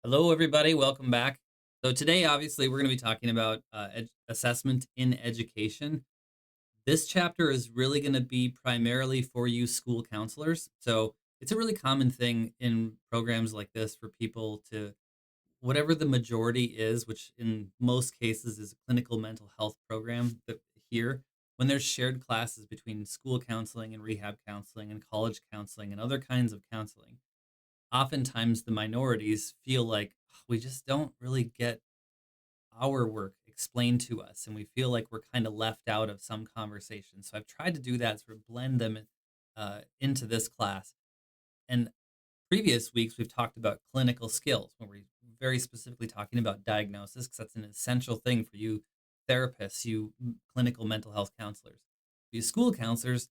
Hello, everybody. Welcome back. So, today, obviously, we're going to be talking about assessment in education. This chapter is really going to be primarily for you school counselors. So, it's a really common thing in programs like this for people to, whatever the majority is, which in most cases is a clinical mental health program that here, when there's shared classes between school counseling and rehab counseling and college counseling and other kinds of counseling, oftentimes the minorities feel like, "Ugh, we just don't really get our work explained to us and we feel like we're kind of left out of some conversations." So I've tried to do that, sort of blend them into this class. And previous weeks we've talked about clinical skills when we're very specifically talking about diagnosis, because that's an essential thing for you therapists, you clinical mental health counselors. You school counselors,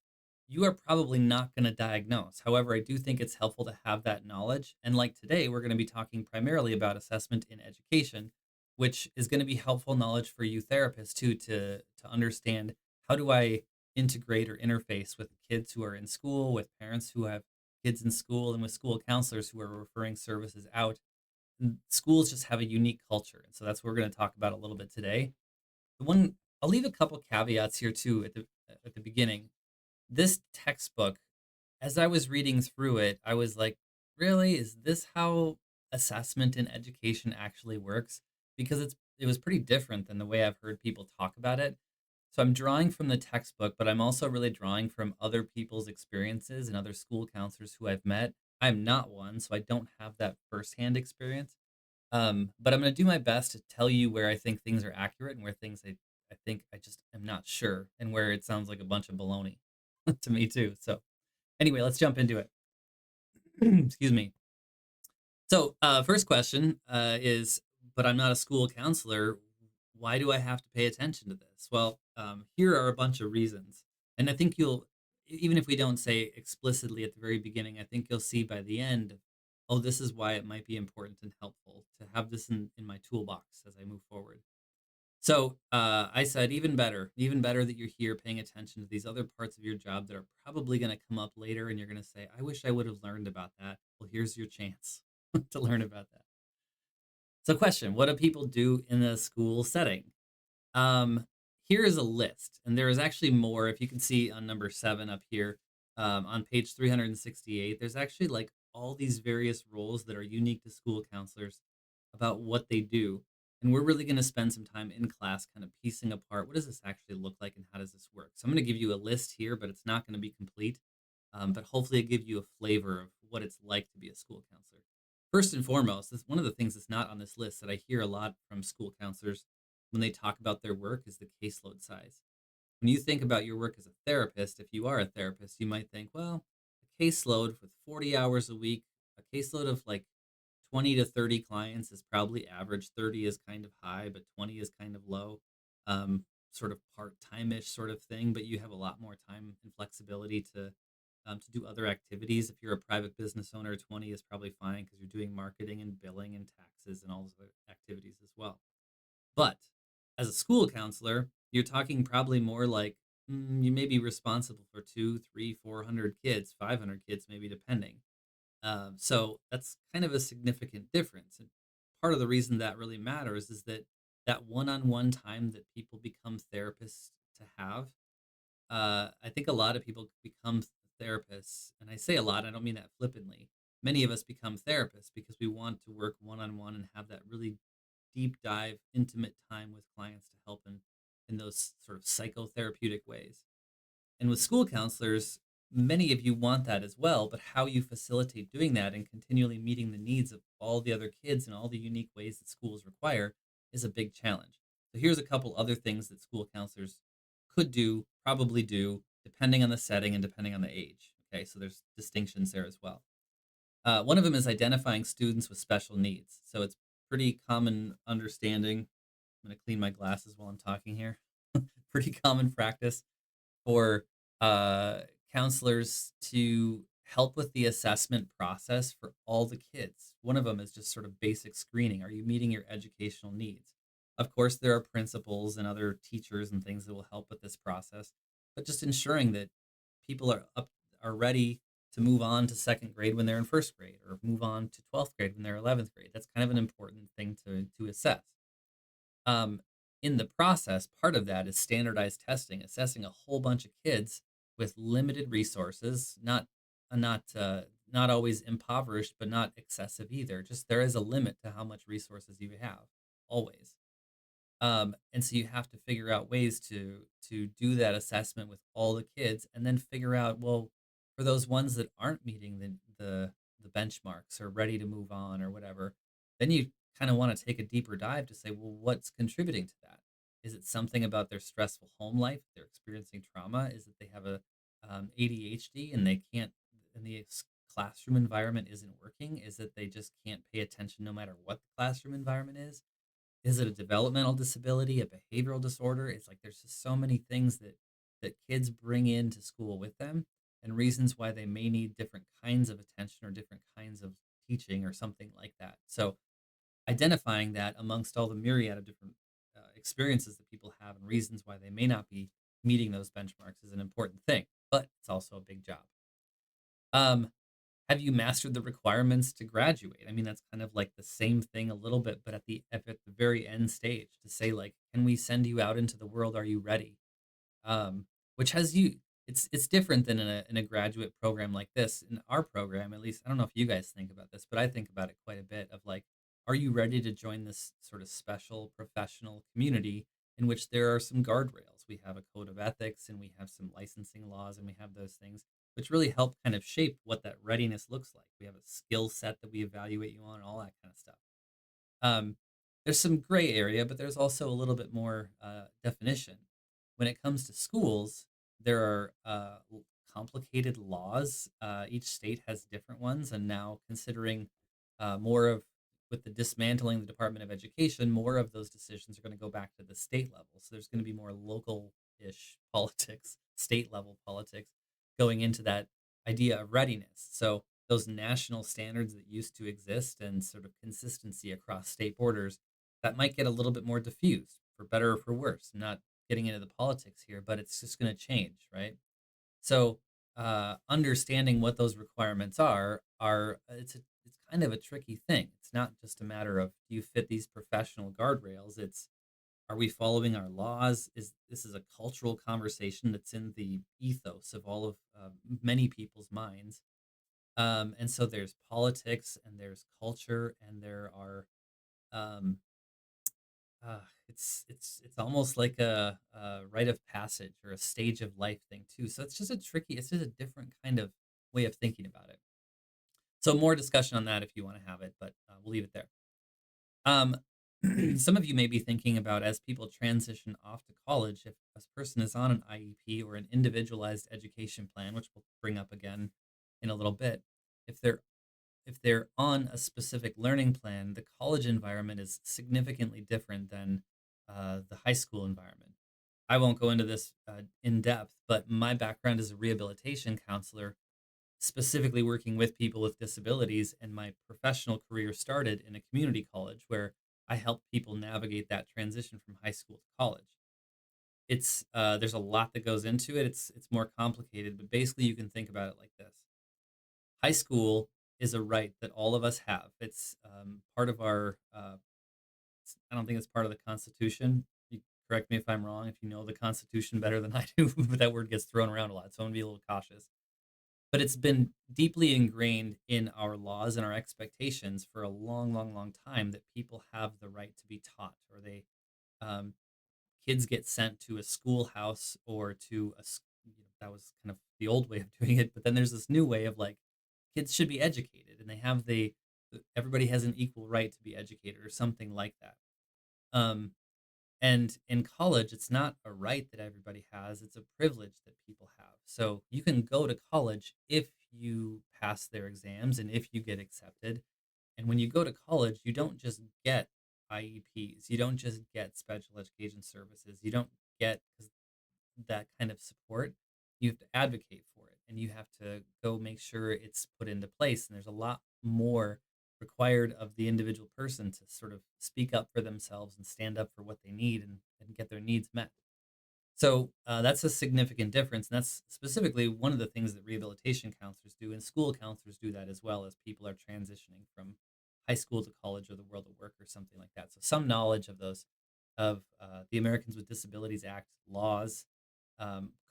you are probably not going to diagnose. However, I do think it's helpful to have that knowledge. And like today, we're going to be talking primarily about assessment in education, which is going to be helpful knowledge for you therapists too, to understand how do I integrate or interface with kids who are in school, with parents who have kids in school, and with school counselors who are referring services out. Schools just have a unique culture, and so that's what we're going to talk about a little bit today. The one I'll leave a couple caveats here too at the beginning. This textbook, as I was reading through it, I was like, really, is this how assessment in education actually works? Because it was pretty different than the way I've heard people talk about it. So I'm drawing from the textbook, but I'm also really drawing from other people's experiences and other school counselors who I've met. I'm not one, so I don't have that firsthand experience. But I'm going to do my best to tell you where I think things are accurate and where things I think I just am not sure, and where it sounds like a bunch of baloney to me too. So anyway, let's jump into it. Excuse me. So, first question is, but I'm not a school counselor. Why do I have to pay attention to this? Well, here are a bunch of reasons. And I think even if we don't say explicitly at the very beginning, I think you'll see by the end, oh, this is why it might be important and helpful to have this in my toolbox as I move forward. So I said, even better that you're here paying attention to these other parts of your job that are probably going to come up later. And you're going to say, I wish I would have learned about that. Well, here's your chance to learn about that. So, question: what do people do in a school setting? Um, Here is a list, and there is actually more. If you can see on number 7 up here, on page 368, there's actually like all these various roles that are unique to school counselors about what they do. And we're really going to spend some time in class kind of piecing apart what does this actually look like and how does this work. So I'm going to give you a list here, but it's not going to be complete. But hopefully, it give you a flavor of what it's like to be a school counselor. First and foremost, this one of the things that's not on this list that I hear a lot from school counselors when they talk about their work is the caseload size. When you think about your work as a therapist, if you are a therapist, you might think, well, a caseload with 40 hours a week, a caseload of like 20 to 30 clients is probably average. 30 is kind of high, but 20 is kind of low. Sort of part-time ish sort of thing, but you have a lot more time and flexibility to do other activities. If you're a private business owner, 20 is probably fine because you're doing marketing and billing and taxes and all those other activities as well. But as a school counselor, you're talking probably more like you may be responsible for two, three, 400 kids, 500 kids, maybe depending. So that's kind of a significant difference. And part of the reason that really matters is that that one-on-one time that people become therapists to have, I think a lot of people become therapists, and I say a lot, I don't mean that flippantly. Many of us become therapists because we want to work one on one and have that really deep dive, intimate time with clients to help in those sort of psychotherapeutic ways. And with school counselors, many of you want that as well, but how you facilitate doing that and continually meeting the needs of all the other kids in all the unique ways that schools require is a big challenge. So here's a couple other things that school counselors could do, probably do, depending on the setting and depending on the age. Okay, so there's distinctions there as well. One of them is identifying students with special needs. So it's pretty common understanding. I'm going to clean my glasses while I'm talking here. Pretty common practice for counselors to help with the assessment process for all the kids. One of them is just sort of basic screening. Are you meeting your educational needs? Of course, there are principals and other teachers and things that will help with this process, but just ensuring that people are ready. to move on to second grade when they're in first grade, or move on to 12th grade when they're 11th grade. That's kind of an important thing to assess. Um, in the process, part of that is standardized testing, assessing a whole bunch of kids with limited resources, not always impoverished, but not excessive either. Just there is a limit to how much resources you have, always. And so you have to figure out ways to do that assessment with all the kids, and then figure out, well, for those ones that aren't meeting the benchmarks or ready to move on or whatever, then you kind of want to take a deeper dive to say, well, what's contributing to that? Is it something about their stressful home life? They're experiencing trauma? Is it they have a ADHD and they can't, and the classroom environment isn't working? Is it they just can't pay attention no matter what the classroom environment is? Is it a developmental disability, a behavioral disorder? It's like there's just so many things that kids bring into school with them, and reasons why they may need different kinds of attention or different kinds of teaching or something like that. So identifying that amongst all the myriad of different experiences that people have and reasons why they may not be meeting those benchmarks is an important thing, but it's also a big job. Um, have you mastered the requirements to graduate? I mean, that's kind of like the same thing a little bit, but at the very end stage to say like, can we send you out into the world? Are you ready? Which has you it's different than in a graduate program like this. In our program, at least, I don't know if you guys think about this, but I think about it quite a bit of like, are you ready to join this sort of special professional community in which there are some guardrails? We have a code of ethics and we have some licensing laws and we have those things which really help kind of shape what that readiness looks like. We have a skill set that we evaluate you on and all that kind of stuff. Um, there's some gray area, but there's also a little bit more definition. When it comes to schools, there are complicated laws. Each state has different ones, and now considering more of with the dismantling the Department of Education, more of those decisions are going to go back to the state level. So there's going to be more local-ish politics, state level politics going into that idea of readiness. So those national standards that used to exist and sort of consistency across state borders, that might get a little bit more diffused for better or for worse. I'm not getting into the politics here, but it's just going to change, right? So understanding what those requirements are it's kind of a tricky thing. It's not just a matter of do you fit these professional guardrails. It's are we following our laws? Is this is a cultural conversation that's in the ethos of all of many people's minds, and so there's politics and there's culture and there are um, it's almost like a rite of passage or a stage of life thing too. So it's just a different kind of way of thinking about it. So more discussion on that if you want to have it, but we'll leave it there. Um, some of you may be thinking about as people transition off to college, if a person is on an IEP or an individualized education plan, which we'll bring up again in a little bit, if they're on a specific learning plan, the college environment is significantly different than the high school environment. I won't go into this in depth, but my background as a rehabilitation counselor, specifically working with people with disabilities, and my professional career started in a community college where I helped people navigate that transition from high school to college. It's there's a lot that goes into it. It's more complicated, but basically you can think about it like this: high school is a right that all of us have. It's part of our. I don't think it's part of the Constitution. You correct me if I'm wrong. If you know the Constitution better than I do, but that word gets thrown around a lot, so I'm gonna be a little cautious. But it's been deeply ingrained in our laws and our expectations for a long, long, long time that people have the right to be taught, or um, kids get sent to a schoolhouse or to that was kind of the old way of doing it. But then there's this new way of like kids should be educated, and they have everybody has an equal right to be educated or something like that. Um, and in college, it's not a right that everybody has, it's a privilege that people have. So you can go to college if you pass their exams and if you get accepted. And when you go to college, you don't just get IEPs, you don't just get special education services, you don't get that kind of support. You have to advocate for it and you have to go make sure it's put into place. And there's a lot more required of the individual person to sort of speak up for themselves and stand up for what they need and get their needs met. So that's a significant difference. And that's specifically one of the things that rehabilitation counselors do, and school counselors do that as well as people are transitioning from high school to college or the world of work or something like that. So some knowledge of those, of the Americans with Disabilities Act laws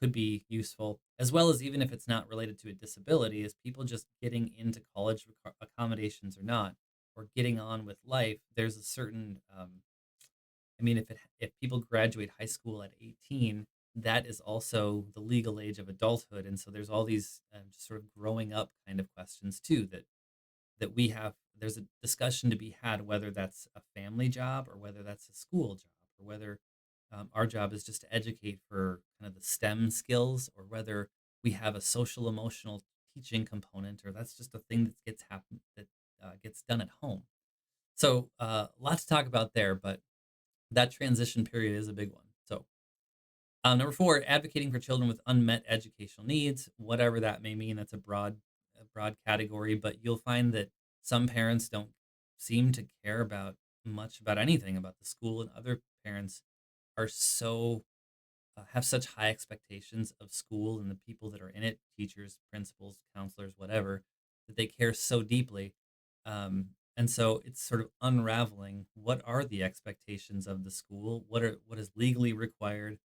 could be useful, as well as even if it's not related to a disability, is people just getting into college accommodations or not, or getting on with life. There's a certain I mean, if people graduate high school at 18, that is also the legal age of adulthood, and so there's all these just sort of growing up kind of questions too that we have. There's a discussion to be had whether that's a family job or whether that's a school job or whether our job is just to educate for kind of the STEM skills or whether we have a social emotional teaching component or that's just a thing that gets done at home. So lots to talk about there, but that transition period is a big one. So, number four, advocating for children with unmet educational needs, whatever that may mean. That's a broad category, but you'll find that some parents don't seem to care about much about anything about the school, and other parents are so have such high expectations of school and the people that are in it, teachers, principals, counselors, whatever, that they care so deeply. And so it's sort of unraveling what are the expectations of the school? What is legally required?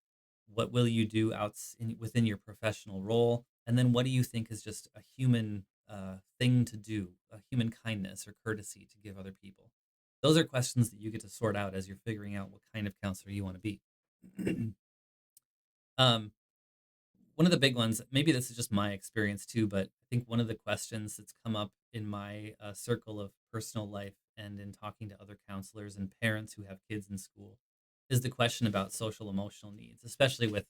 What will you do within your professional role? And then what do you think is just a human thing to do, a human kindness or courtesy to give other people? Those are questions that you get to sort out as you're figuring out what kind of counselor you want to be. um, One of the big ones, maybe this is just my experience too, but I think one of the questions that's come up in my circle of personal life and in talking to other counselors and parents who have kids in school is the question about social emotional needs, especially with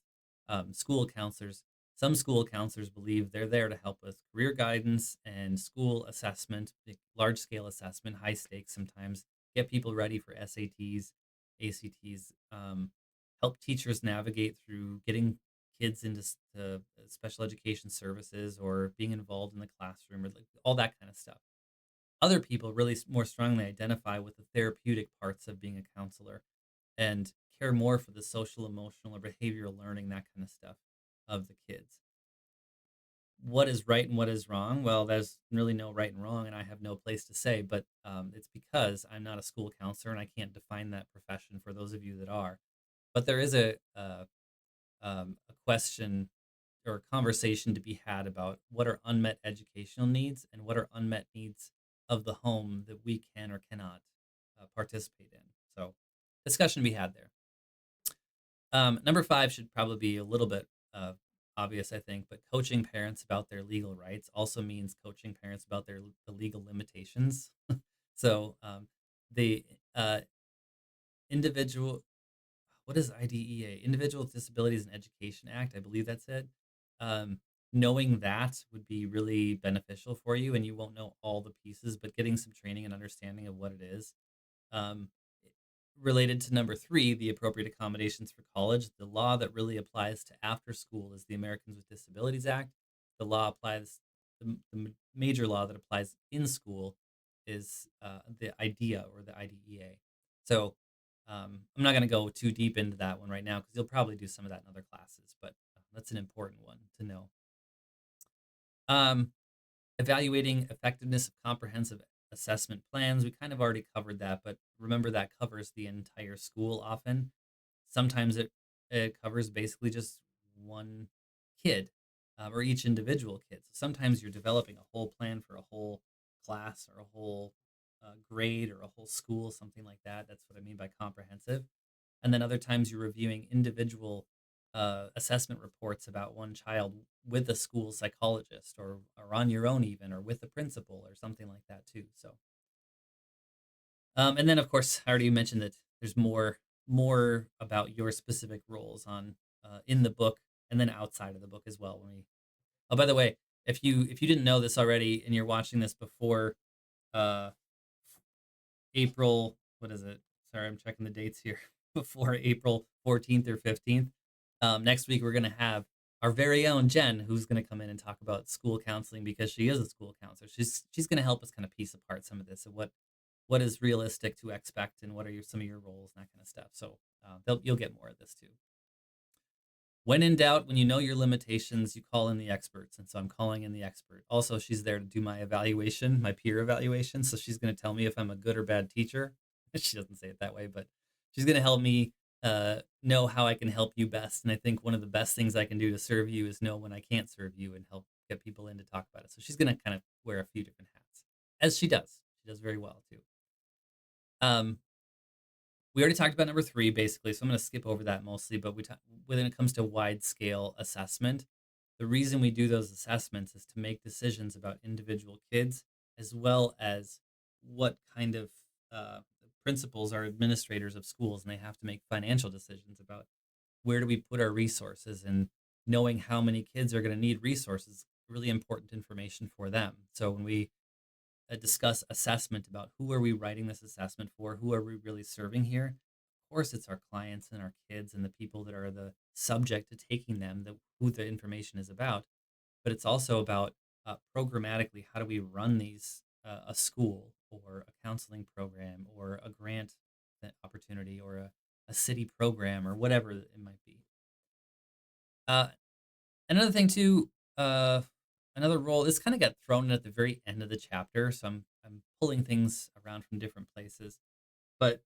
school counselors. Some school counselors believe they're there to help with career guidance and school assessment, like large scale assessment, high stakes sometimes, get people ready for SATs, ACTs, help teachers navigate through getting kids into special education services or being involved in the classroom or like all that kind of stuff. Other people really more strongly identify with the therapeutic parts of being a counselor and care more for the social, emotional, or behavioral learning, that kind of stuff of the kids. What is right and what is wrong? Well, there's really no right and wrong, and I have no place to say, but it's because I'm not a school counselor and I can't define that profession for those of you that are. But there is a question or a conversation to be had about what are unmet educational needs and what are unmet needs of the home that we can or cannot participate in. So, discussion to be had there. Number five should probably be a little bit obvious, I think, but coaching parents about their legal rights also means coaching parents about the legal limitations. So, the individual what is IDEA? Individual with Disabilities and Education Act, I believe that's it. Um, Knowing that would be really beneficial for you, and you won't know all the pieces, but getting some training and understanding of what it is. Um, Related to number three, the appropriate accommodations for college, the law that really applies to after school is the Americans with Disabilities Act. The law applies, major law that applies in school is the IDEA or the IDEA. So I'm not going to go too deep into that one right now because you'll probably do some of that in other classes, but that's an important one to know. Um, Evaluating effectiveness of comprehensive assessment plans. We kind of already covered that, but remember that covers the entire school often. Sometimes it covers basically just one kid or each individual kid. So sometimes you're developing a whole plan for a whole class or a whole grade or a whole school, something like that. That's what I mean by comprehensive. And then other times you're reviewing individual assessment reports about one child with a school psychologist or on your own even or with the principal or something like that too. So and then of course I already mentioned that there's more about your specific roles on in the book and then outside of the book as well. When we oh by the way, if you didn't know this already and you're watching this before uh April, what is it? Sorry, I'm checking the dates here. Before April 14th or 15th. Next week, we're going to have our very own Jen, who's going to come in and talk about school counseling because she is a school counselor. She's going to help us kind of piece apart some of this and what is realistic to expect and what are some of your roles and that kind of stuff. So you'll get more of this too. When in doubt, when you know your limitations, you call in the experts. And so I'm calling in the expert. Also, she's there to do my evaluation, my peer evaluation. So she's going to tell me if I'm a good or bad teacher. She doesn't say it that way, but she's going to help me know how I can help you best. And I think one of the best things I can do to serve you is know when I can't serve you and help get people in to talk about it. So she's going to kind of wear a few different hats, as she does. She does very well too. Um, we already talked about number three, basically, so I'm going to skip over that mostly. But when it comes to wide scale assessment, the reason we do those assessments is to make decisions about individual kids, as well as what kind of uh, principals are administrators of schools, and they have to make financial decisions about where do we put our resources, and knowing how many kids are going to need resources, really important information for them. So when we discuss assessment about who are we writing this assessment for, who are we really serving here, of course it's our clients and our kids and the people that are the subject to taking them, who the information is about, but it's also about programmatically how do we run these a school or a counseling program or a grant opportunity or a city program or whatever it might be. uh, Another thing too, uh, another role, this kind of got thrown in at the very end of the chapter, so I'm pulling things around from different places. But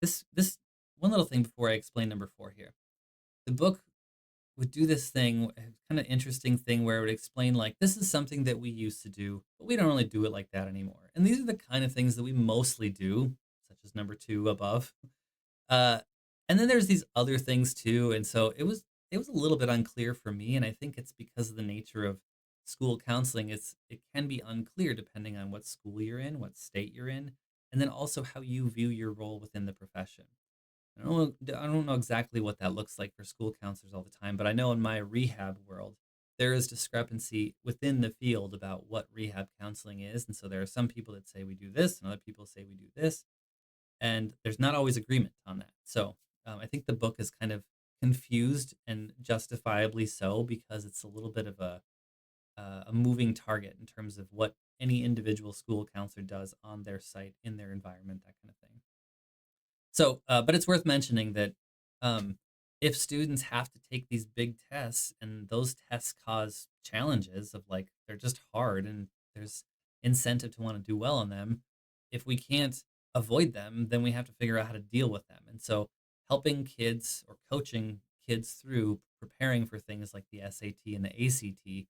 this one little thing before I explain number four here. The book would do this thing, kind of interesting thing where it would explain like this is something that we used to do, but we don't really do it like that anymore. And these are the kind of things that we mostly do, such as number two above. Uh, and then there's these other things too, and so it was a little bit unclear for me, and I think it's because of the nature of school counseling. It can be unclear depending on what school you're in, what state you're in, and then also how you view your role within the profession. I don't know exactly what that looks like for school counselors all the time, but I know in my rehab world there is discrepancy within the field about what rehab counseling is, and so there are some people that say we do this, and other people say we do this, and there's not always agreement on that. So I think the book is kind of confused, and justifiably so, because it's a little bit of a moving target in terms of what any individual school counselor does on their site, in their environment, that kind of thing. So, but it's worth mentioning that um, if students have to take these big tests and those tests cause challenges of like they're just hard and there's incentive to want to do well on them, if we can't avoid them, then we have to figure out how to deal with them. And so, helping kids or coaching kids through preparing for things like the SAT and the ACT,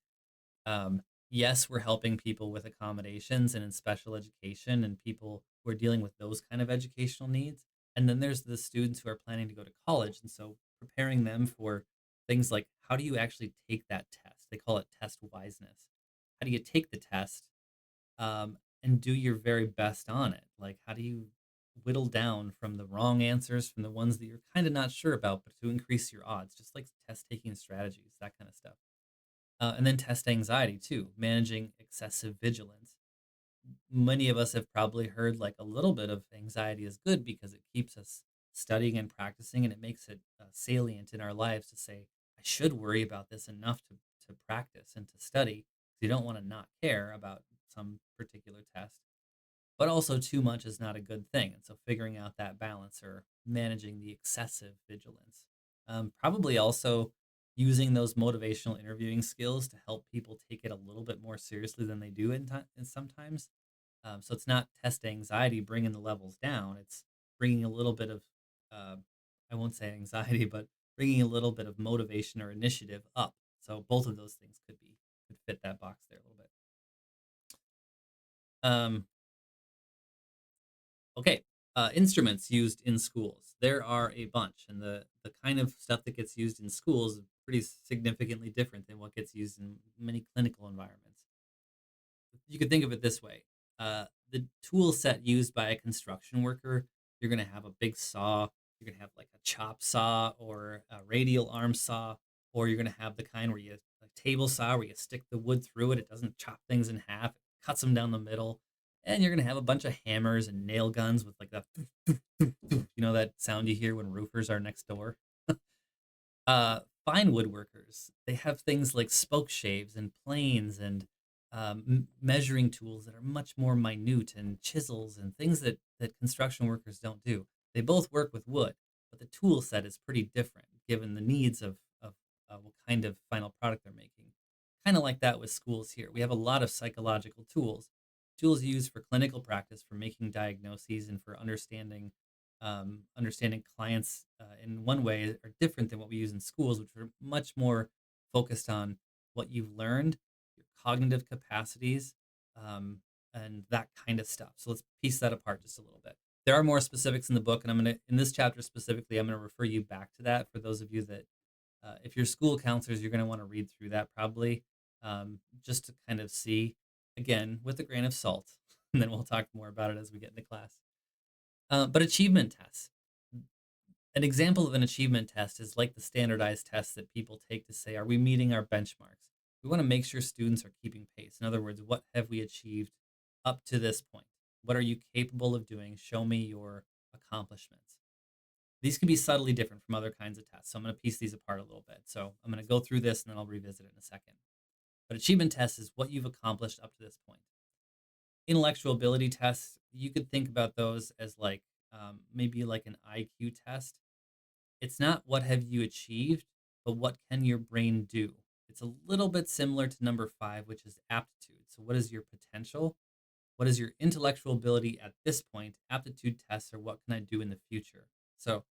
um, yes, we're helping people with accommodations and in special education and people who are dealing with those kind of educational needs. And then there's the students who are planning to go to college. And so preparing them for things like how do you actually take that test? They call it test wiseness. How do you take the test and do your very best on it? Like, how do you whittle down from the wrong answers, from the ones that you're kind of not sure about, but to increase your odds, just like test taking strategies, that kind of stuff. And then test anxiety too, managing excessive vigilance. Many of us have probably heard like a little bit of anxiety is good because it keeps us studying and practicing, and it makes it salient in our lives to say, I should worry about this enough to practice and to study. You don't want to not care about some particular test, but also too much is not a good thing. And so figuring out that balance or managing the excessive vigilance. Probably also using those motivational interviewing skills to help people take it a little bit more seriously than they do in sometimes. So it's not test anxiety bringing the levels down. It's bringing a little bit of, uh, I won't say anxiety, but bringing a little bit of motivation or initiative up. So both of those things could fit that box there a little bit. Um, Okay. Instruments used in schools. There are a bunch, and the kind of stuff that gets used in schools is pretty significantly different than what gets used in many clinical environments. You could think of it this way: the tool set used by a construction worker, you're going to have a big saw. You're going to have like a chop saw or a radial arm saw, or you're going to have the kind where you a table saw where you stick the wood through it. It doesn't chop things in half; it cuts them down the middle. And you're going to have a bunch of hammers and nail guns with like that, that sound you hear when roofers are next door. Fine woodworkers, they have things like spoke shaves and planes and measuring tools that are much more minute, and chisels and things that construction workers don't do. They both work with wood, but the tool set is pretty different given the needs of what kind of final product they're making. Kind of like that with schools here. We have a lot of psychological tools used for clinical practice, for making diagnoses, and for understanding clients in one way are different than what we use in schools, which are much more focused on what you've learned, your cognitive capacities, um, and that kind of stuff. So let's piece that apart just a little bit. There are more specifics in the book, and in this chapter specifically, I'm gonna refer you back to that for those of you that, if you're school counselors, you're gonna want to read through that probably, just to kind of see again with a grain of salt, and then we'll talk more about it as we get into class. But achievement tests. An example of an achievement test is like the standardized tests that people take to say, are we meeting our benchmarks? We want to make sure students are keeping pace. In other words, what have we achieved up to this point? What are you capable of doing? Show me your accomplishments. These can be subtly different from other kinds of tests. So I'm going to piece these apart a little bit. So I'm going to go through this and then I'll revisit it in a second. But achievement tests is what you've accomplished up to this point. Intellectual ability tests, you could think about those as like maybe like an IQ test. It's not what have you achieved, but what can your brain do? It's a little bit similar to number 5, which is aptitude. So what is your potential? What is your intellectual ability at this point? Aptitude tests are what can I do in the future? So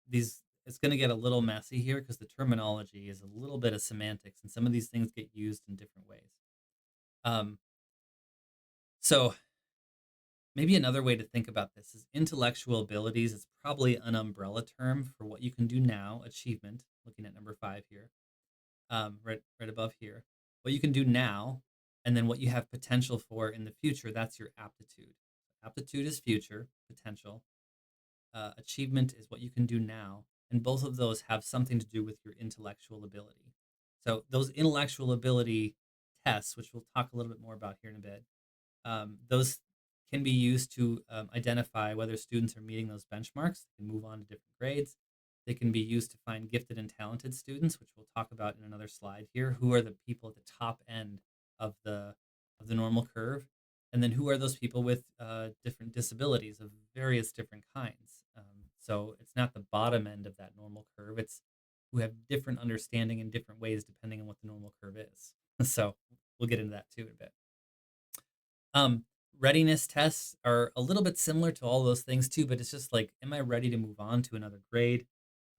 these it's going to get a little messy here because the terminology is a little bit of semantics, and some of these things get used in different ways. Um, so maybe another way to think about this is intellectual abilities. It's probably an umbrella term for what you can do now, achievement, looking at number 5 here, right above here. What you can do now, and then what you have potential for in the future, that's your aptitude. Aptitude is future potential. Achievement is what you can do now. And both of those have something to do with your intellectual ability. So those intellectual ability tests, which we'll talk a little bit more about here in a bit, those can be used to identify whether students are meeting those benchmarks and move on to different grades. They can be used to find gifted and talented students, which we'll talk about in another slide here. Who are the people at the top end of the normal curve, and then who are those people with different disabilities of various different kinds. So it's not the bottom end of that normal curve. It's who have different understanding in different ways depending on what the normal curve is. So we'll get into that too in a bit. Readiness tests are a little bit similar to all those things too, but it's just like, am I ready to move on to another grade?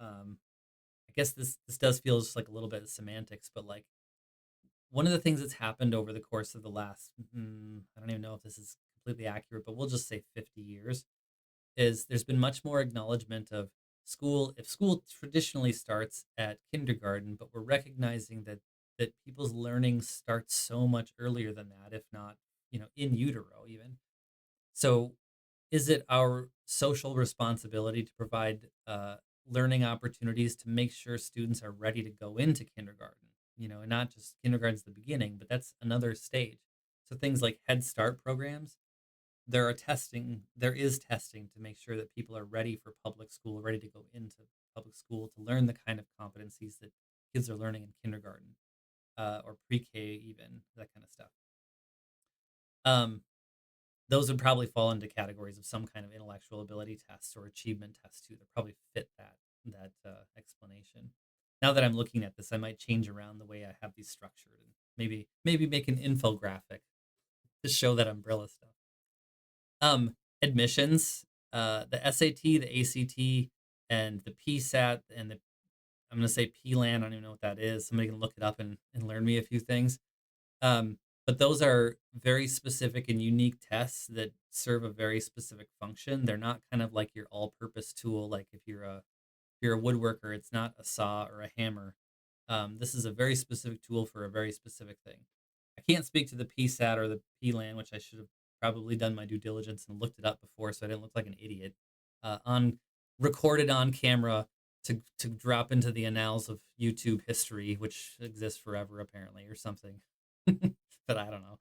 I guess this does feel just like a little bit of semantics, but like one of the things that's happened over the course of the last, I don't even know if this is completely accurate, but we'll just say 50 years, is there's been much more acknowledgement of school. If school traditionally starts at kindergarten, but we're recognizing that people's learning starts so much earlier than that, if not, in utero even. So is it our social responsibility to provide learning opportunities to make sure students are ready to go into kindergarten, and not just kindergarten's the beginning, but that's another stage. So things like Head Start programs, there is testing to make sure that people are ready for public school, ready to go into public school to learn the kind of competencies that kids are learning in kindergarten, or pre-K, even that kind of stuff. Those would probably fall into categories of some kind of intellectual ability tests or achievement tests too. That probably fit that explanation. Now that I'm looking at this, I might change around the way I have these structured and maybe make an infographic to show that umbrella stuff. Admissions, the SAT, the ACT, and the PSAT, and I'm gonna say PLAN. I don't even know what that is. Somebody can look it up and learn me a few things. But those are very specific and unique tests that serve a very specific function. They're not kind of like your all-purpose tool. Like if you're a woodworker, it's not a saw or a hammer. This is a very specific tool for a very specific thing. I can't speak to the PSAT or the PLAN, which I should have probably done my due diligence and looked it up before, so I didn't look like an idiot. On Recorded on camera to drop into the annals of YouTube history, which exists forever apparently, or something. But I don't know.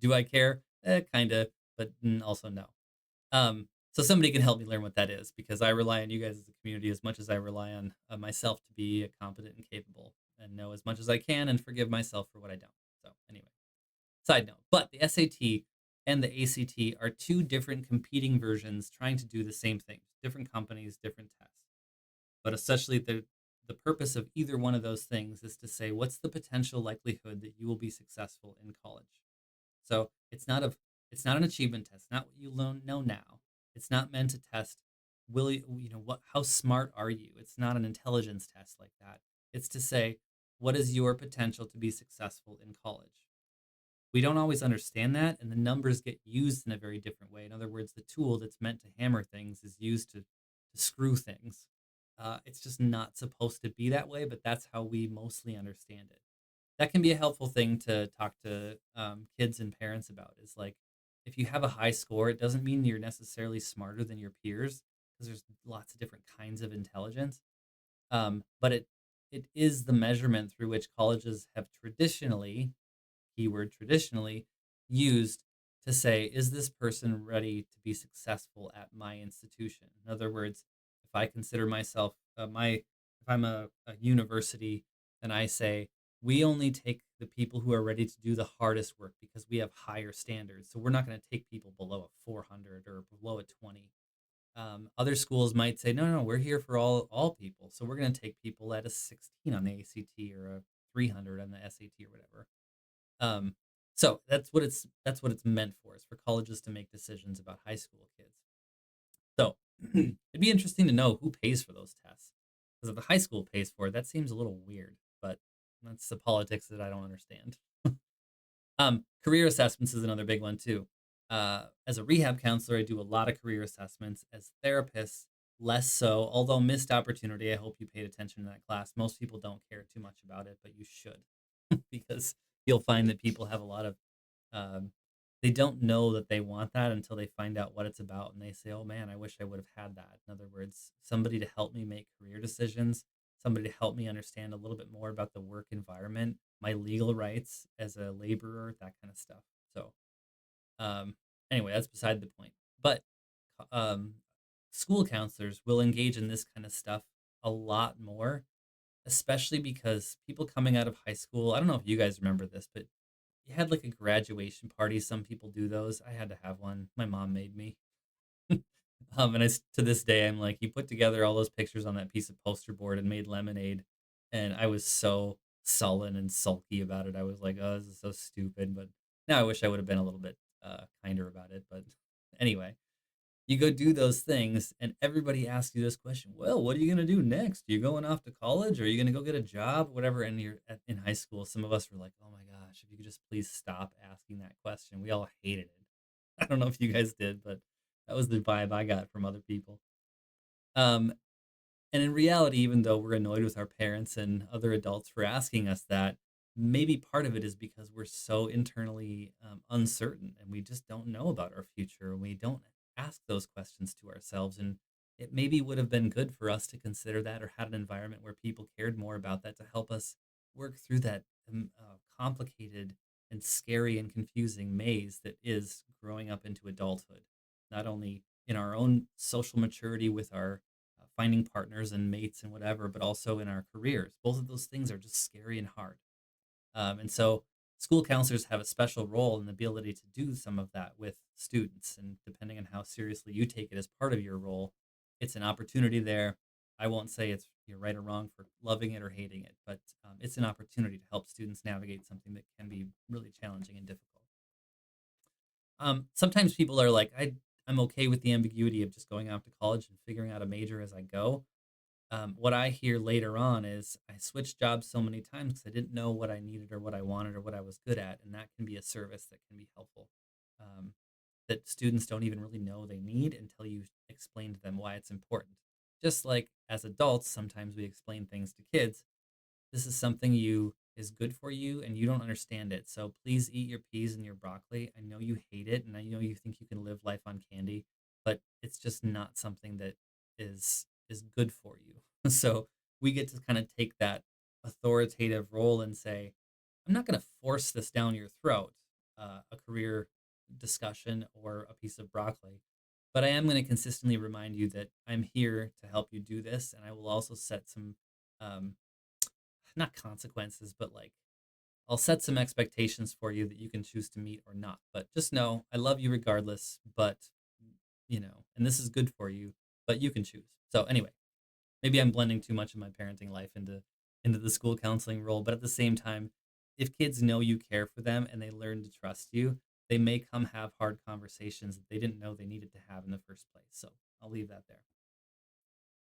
Do I care? Kind of, but also no. So somebody can help me learn what that is, because I rely on you guys as a community as much as I rely on myself to be competent and capable and know as much as I can and forgive myself for what I don't. So anyway, side note. But the SAT and the ACT are two different competing versions trying to do the same thing. Different companies, different tests. But essentially, the purpose of either one of those things is to say, what's the potential likelihood that you will be successful in college? So it's not an achievement test, not what you know now. It's not meant to test will you know what how smart are you? It's not an intelligence test like that. It's to say, what is your potential to be successful in college? We don't always understand that, and the numbers get used in a very different way. In other words, the tool that's meant to hammer things is used to screw things. It's just not supposed to be that way, but that's how we mostly understand it. That can be a helpful thing to talk to kids and parents about. Is like, if you have a high score, it doesn't mean you're necessarily smarter than your peers, because there's lots of different kinds of intelligence. But it is the measurement through which colleges have traditionally, keyword traditionally, used to say, is this person ready to be successful at my institution? In other words, if I consider myself if I'm a university, then I say, we only take the people who are ready to do the hardest work because we have higher standards. So we're not going to take people below a 400 or below a 20. Other schools might say, no, no, we're here for all people. So we're going to take people at a 16 on the ACT or a 300 on the SAT or whatever. Um, so that's what it's meant for. Is for colleges to make decisions about high school kids. So it'd be interesting to know who pays for those tests. Because if the high school pays for it, that seems a little weird. But that's the politics that I don't understand. Career assessments is another big one too. As a rehab counselor, I do a lot of career assessments. As therapists, less so. Although missed opportunity, I hope you paid attention to that class. Most people don't care too much about it, but you should, because you'll find that people have a lot of um, they don't know that they want that until they find out what it's about, and they say, "Oh man, I wish I would have had that." In other words, somebody to help me make career decisions, somebody to help me understand a little bit more about the work environment, my legal rights as a laborer, that kind of stuff. So, um, anyway, that's beside the point. But um, school counselors will engage in this kind of stuff a lot more, especially because people coming out of high school. I don't know if you guys remember this, but you had like a graduation party. Some people do those. I had to have one. My mom made me. And to this day, I'm like, you put together all those pictures on that piece of poster board and made lemonade, and I was so sullen and sulky about it. I was like, oh, this is so stupid. But now I wish I would have been a little bit kinder about it. But anyway, you go do those things, and everybody asks you this question: well, what are you going to do next? Are you going off to college? Or are you going to go get a job? Whatever. And in high school, some of us were like, oh my gosh, if you could just please stop asking that question. We all hated it. I don't know if you guys did, but that was the vibe I got from other people. um and in reality, even though we're annoyed with our parents and other adults for asking us that, maybe part of it is because we're so internally uncertain, and we just don't know about our future. And we don't ask those questions to ourselves. And it maybe would have been good for us to consider that, or had an environment where people cared more about that to help us work through that complicated and scary and confusing maze that is growing up into adulthood. Not only in our own social maturity with our finding partners and mates and whatever, but also in our careers. Both of those things are just scary and hard. And so school counselors have a special role in the ability to do some of that with students. And depending on how seriously you take it as part of your role, it's an opportunity there. I won't say it's you're right or wrong for loving it or hating it, but it's an opportunity to help students navigate something that can be really challenging and difficult. Sometimes people are like, I'm okay with the ambiguity of just going off to college and figuring out a major as I go. What I hear later on is I switched jobs so many times because I didn't know what I needed or what I wanted or what I was good at, and that can be a service that can be helpful. Um, that students don't even really know they need until you explain to them why it's important. Just like as adults, sometimes we explain things to kids. This is something you is good for you and you don't understand it. So please eat your peas and your broccoli. I know you hate it and I know you think you can live life on candy, but it's just not something that is good for you. So we get to kind of take that authoritative role and say, I'm not going to force this down your throat, a career discussion or a piece of broccoli, but I am going to consistently remind you that I'm here to help you do this. And I will also set some um, not consequences, but like I'll set some expectations for you that you can choose to meet or not. But just know I love you regardless, but and this is good for you, but you can choose. So anyway, Maybe I'm blending too much of my parenting life into the school counseling role, but at the same time, if kids know you care for them and they learn to trust you, they may come have hard conversations that they didn't know they needed to have in the first place. So I'll leave that there.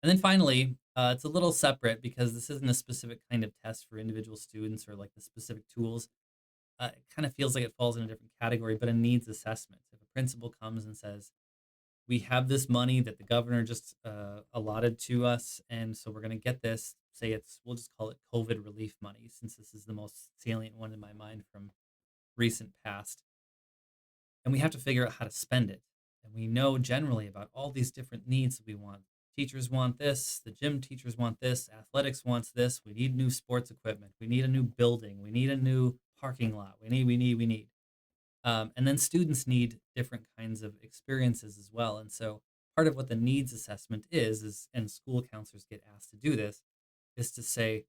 And then finally, it's a little separate because this isn't a specific kind of test for individual students or like the specific tools. It kind of feels like it falls in a different category, but a needs assessment. If a principal comes and says, we have this money that the governor just allotted to us, and so we're going to get this. Say we'll just call it COVID relief money, since this is the most salient one in my mind from recent past. And we have to figure out how to spend it. And we know generally about all these different needs that we want. Teachers want this, the gym teachers want this, athletics wants this. We need new sports equipment. We need a new building. We need a new parking lot. We need. And then students need different kinds of experiences as well. And so part of what the needs assessment and school counselors get asked to do this, is to say,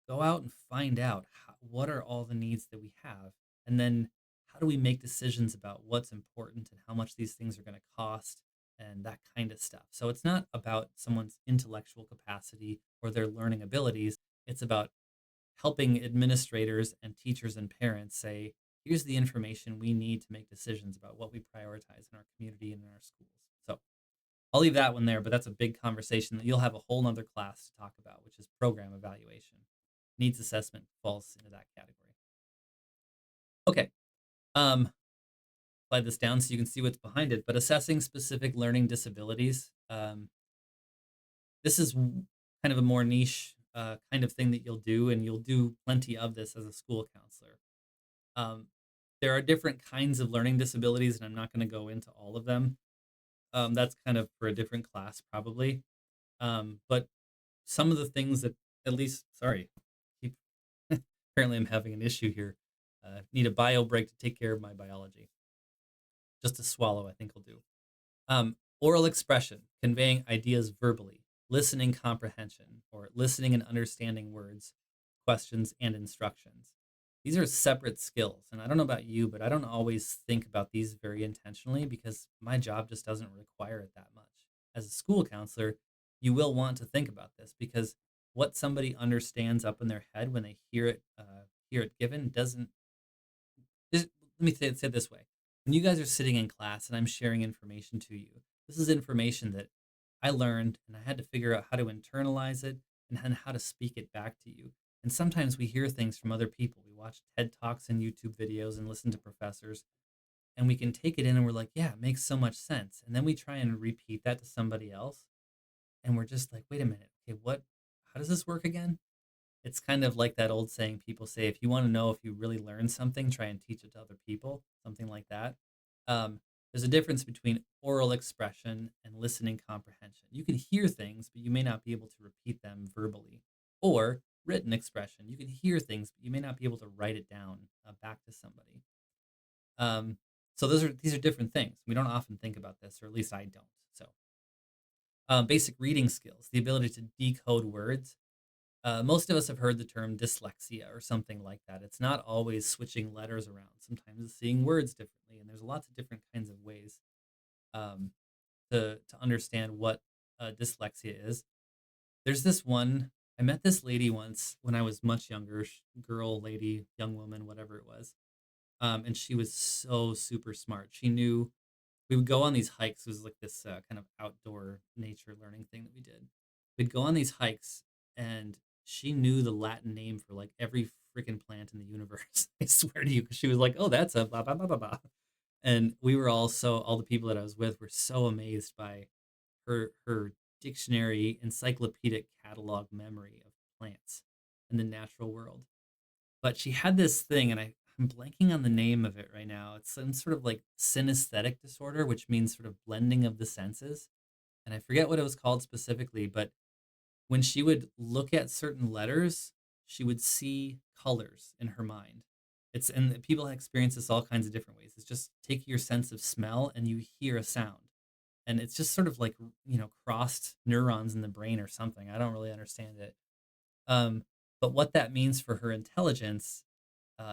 go out and find out what are all the needs that we have. And then how do we make decisions about what's important and how much these things are going to cost and that kind of stuff. So it's not about someone's intellectual capacity or their learning abilities. It's about helping administrators and teachers and parents say, here's the information we need to make decisions about what we prioritize in our community and in our schools. So I'll leave that one there, but that's a big conversation that you'll have a whole nother class to talk about, which is program evaluation. Needs assessment falls into that category. Okay. Um, Slide this down so you can see what's behind it. But assessing specific learning disabilities, this is kind of a more niche kind of thing that you'll do, and you'll do plenty of this as a school counselor. Um, there are different kinds of learning disabilities, and I'm not going to go into all of them. That's kind of for a different class, probably. But some of the things that, at least, sorry, keep, apparently I'm having an issue here. Need a bio break to take care of my biology. Just a swallow, I think will do. Oral expression, conveying ideas verbally, listening comprehension, or listening and understanding words, questions, and instructions. These are separate skills. And I don't know about you, but I don't always think about these very intentionally because my job just doesn't require it that much. As a school counselor, you will want to think about this because what somebody understands up in their head when they hear it given doesn't. Let me say it this way: when you guys are sitting in class and I'm sharing information to you, this is information that I learned and I had to figure out how to internalize it and then how to speak it back to you. And sometimes we hear things from other people. We watch TED Talks and YouTube videos and listen to professors, and we can take it in and we're like, yeah, it makes so much sense. And then we try and repeat that to somebody else, and we're just like, wait a minute, okay, how does this work again? It's kind of like that old saying people say, if you want to know if you really learn something, try and teach it to other people, something like that. There's a difference between oral expression and listening comprehension. You can hear things, but you may not be able to repeat them verbally. Or written expression. You can hear things, but you may not be able to write it down back to somebody. So these are different things. We don't often think about this, or at least I don't. So basic reading skills, the ability to decode words. Most of us have heard the term dyslexia or something like that. It's not always switching letters around. Sometimes it's seeing words differently, and there's lots of different kinds of ways um, to understand what dyslexia is. There's this one. I met this lady once when I was much younger, girl, lady, young woman, whatever it was, and she was so super smart. She knew we would go on these hikes. It was like this kind of outdoor nature learning thing that we did. We'd go on these hikes, and she knew the Latin name for like every freaking plant in the universe. I swear to you, because she was like, "Oh, that's a blah blah blah blah blah," and we were all the people that I was with were so amazed by her dictionary, encyclopedic catalog memory of plants in the natural world. But she had this thing, and I'm blanking on the name of it right now. It's some sort of like synesthetic disorder, which means sort of blending of the senses. And I forget what it was called specifically, but when she would look at certain letters, she would see colors in her mind. And people experience this all kinds of different ways. It's just take your sense of smell and you hear a sound. And it's just sort of like, crossed neurons in the brain or something. I don't really understand it. Um, but what that means for her intelligence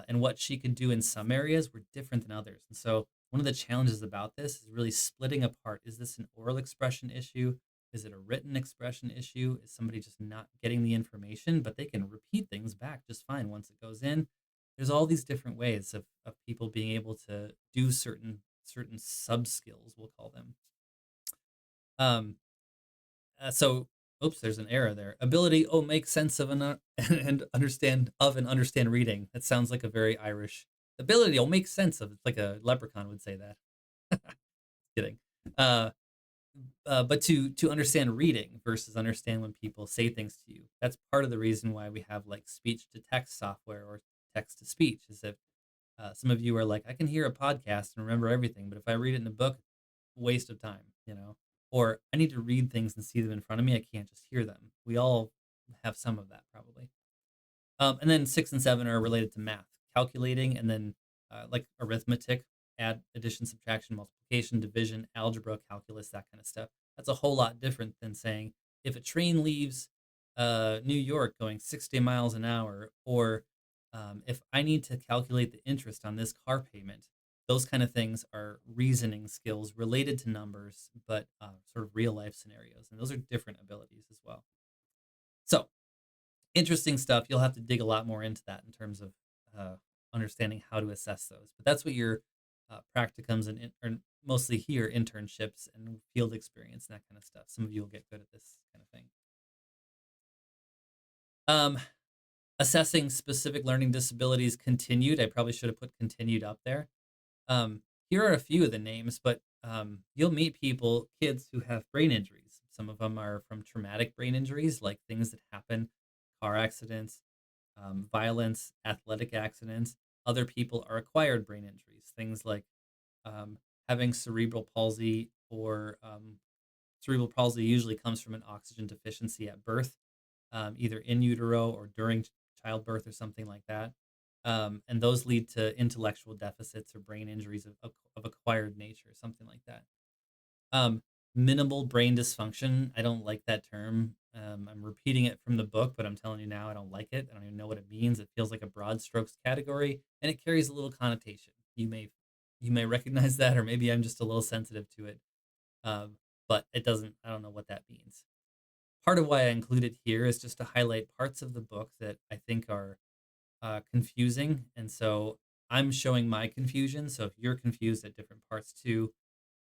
and what she could do in some areas were different than others. And so one of the challenges about this is really splitting apart. Is this an oral expression issue? Is it a written expression issue? Is somebody just not getting the information, but they can repeat things back just fine once it goes in? There's all these different ways of people being able to do certain sub skills, we'll call them. Um, so, oops, there's an error there. Ability, oh, make sense of and understand reading. That sounds like a very Irish ability. Oh, make sense of. It's like a leprechaun would say that. Kidding. Uh, but to understand reading versus understand when people say things to you. That's part of the reason why we have like speech to text software or text to speech. Is that some of you are like, I can hear a podcast and remember everything, but if I read it in a book, waste of time, or I need to read things and see them in front of me. I can't just hear them. We all have some of that probably. And then 6 and 7 are related to math, calculating, and then like arithmetic, add, addition, subtraction, multiplication, division, algebra, calculus, that kind of stuff. That's a whole lot different than saying if a train leaves New York going 60 miles an hour, or if I need to calculate the interest on this car payment. Those kind of things are reasoning skills related to numbers, but sort of real life scenarios. And those are different abilities as well. So, interesting stuff. You'll have to dig a lot more into that in terms of uh, understanding how to assess those. But that's what your practicums or mostly here internships and field experience and that kind of stuff. Some of you will get good at this kind of thing. Um, Assessing specific learning disabilities continued. I probably should have put continued up there. Here are a few of the names, but you'll meet kids who have brain injuries. Some of them are from traumatic brain injuries, like things that happen, car accidents, violence, athletic accidents. Other people are acquired brain injuries, things like um, having cerebral palsy, or cerebral palsy usually comes from an oxygen deficiency at birth, either in utero or during childbirth or something like that. And those lead to intellectual deficits or brain injuries of acquired nature, something like that. Um, Minimal brain dysfunction. I don't like that term. I'm repeating it from the book, but I'm telling you now, I don't like it. I don't even know what it means. It feels like a broad strokes category, and it carries a little connotation. You may recognize that, or maybe I'm just a little sensitive to it. Um, but it doesn't. I don't know what that means. Part of why I include it here is just to highlight parts of the book that I think are confusing, and so I'm showing my confusion. So if you're confused at different parts too,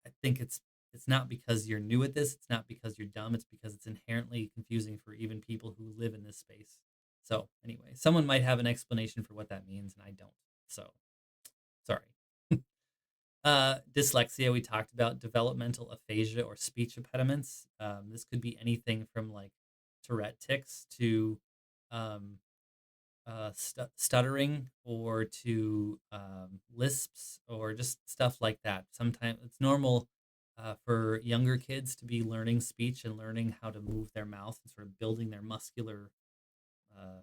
I think it's not because you're new at this. It's not because you're dumb. It's because it's inherently confusing for even people who live in this space. So anyway, someone might have an explanation for what that means, and I don't. So sorry. Dyslexia, we talked about developmental aphasia or speech impediments. This could be anything from like Tourette tics to um, stuttering, or to lisps, or just stuff like that. Sometimes it's normal for younger kids to be learning speech and learning how to move their mouth and sort of building their muscular, uh,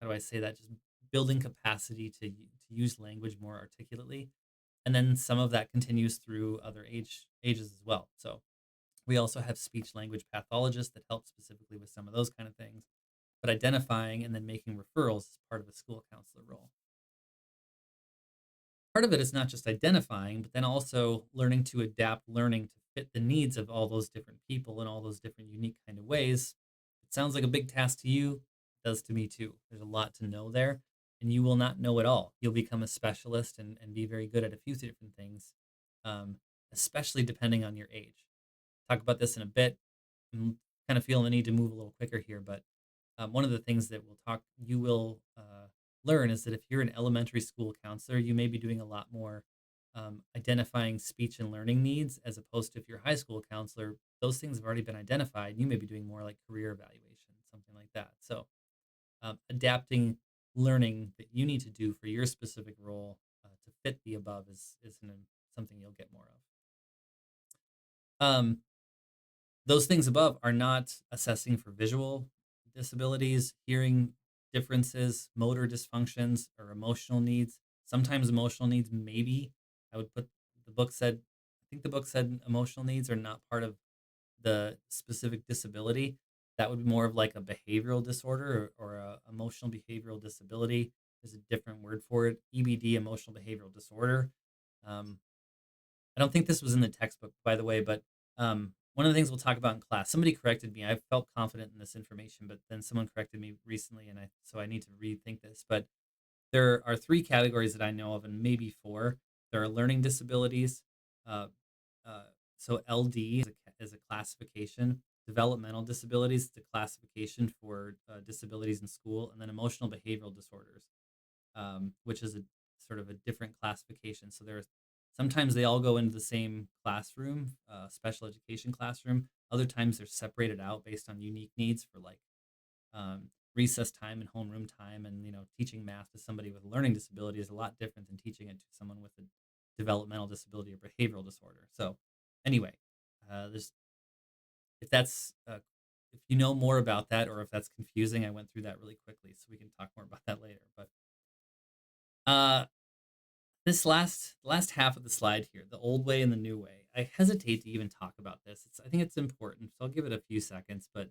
how do I say that? Just building capacity to use language more articulately. And then some of that continues through other ages as well. So we also have speech language pathologists that help specifically with some of those kind of things, but identifying and then making referrals is part of a school counselor role. Part of it is not just identifying, but then also learning to adapt learning to fit the needs of all those different people in all those different unique kind of ways. It sounds like a big task to you. It does to me too. There's a lot to know there, and you will not know it all. You'll become a specialist and be very good at a few different things, um, especially depending on your age. Talk about this in a bit. I'm kind of feeling the need to move a little quicker here, but one of the things that you will learn is that if you're an elementary school counselor, you may be doing a lot more identifying speech and learning needs, as opposed to if you're a high school counselor, those things have already been identified. You may be doing more like career evaluation, something like that. So adapting learning that you need to do for your specific role to fit the above is something you'll get more of. Those things above are not assessing for visual disabilities, hearing differences, motor dysfunctions, or emotional needs. Sometimes emotional needs, maybe. I would put the book said, I think the book said emotional needs are not part of the specific disability. That would be more of like a behavioral disorder, or a emotional behavioral disability. There's a different word for it, EBD, emotional behavioral disorder. Um, I don't think this was in the textbook, by the way, but one of the things we'll talk about in class, somebody corrected me. I felt confident in this information, but then someone corrected me recently, and I need to rethink this. But there are three categories that I know of, and maybe four. There are learning disabilities. Uh, uh, so LD is a classification. Developmental disabilities is a classification for disabilities in school, and then emotional behavioral disorders, which is a sort of a different classification. So there's sometimes they all go into the same classroom, special education classroom. Other times they're separated out based on unique needs for like recess time and homeroom time. And teaching math to somebody with a learning disability is a lot different than teaching it to someone with a developmental disability or behavioral disorder. So anyway, there's if that's if you know more about that or if that's confusing, I went through that really quickly, so we can talk more about that later. But uh, this last half of the slide here, the old way and the new way, I hesitate to even talk about this. I think it's important, so I'll give it a few seconds. But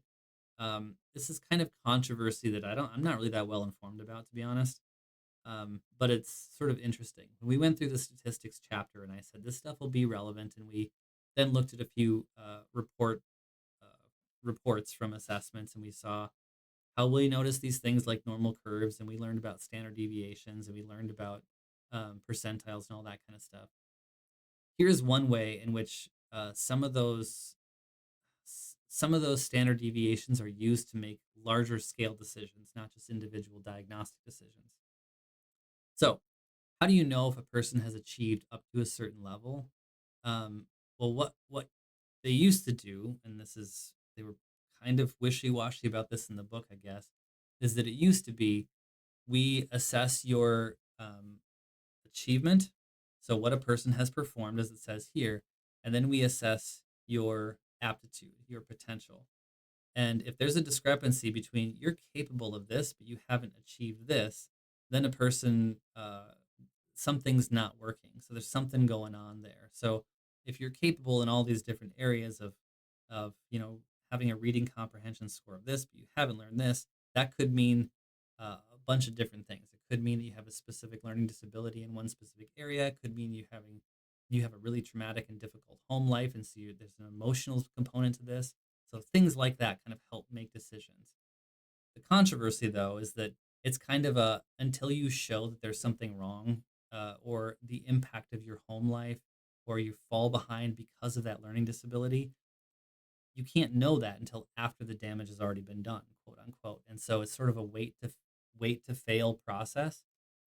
this is kind of controversy that I'm not really that well informed about, to be honest. But it's sort of interesting. We went through the statistics chapter, and I said this stuff will be relevant, and we then looked at a few uh, reports from assessments, and we saw how we notice these things like normal curves, and we learned about standard deviations, and we learned about percentiles and all that kind of stuff. Here's one way in which some of those standard deviations are used to make larger scale decisions, not just individual diagnostic decisions. So, how do you know if a person has achieved up to a certain level? Um, well, what they used to do, and they were kind of wishy washy about this in the book, I guess, is that it used to be we assess your achievement, so what a person has performed, as it says here, and then we assess your aptitude, your potential. And if there's a discrepancy between you're capable of this, but you haven't achieved this, then a person, something's not working. So there's something going on there. So if you're capable in all these different areas of having a reading comprehension score of this, but you haven't learned this, that could mean a bunch of different things. It could mean that you have a specific learning disability in one specific area. It could mean you have a really traumatic and difficult home life, and so there's an emotional component to this. So things like that kind of help make decisions. The controversy, though, is that it's kind of a until you show that there's something wrong, or the impact of your home life, or you fall behind because of that learning disability, you can't know that until after the damage has already been done, quote unquote. And so it's sort of a wait to fail process.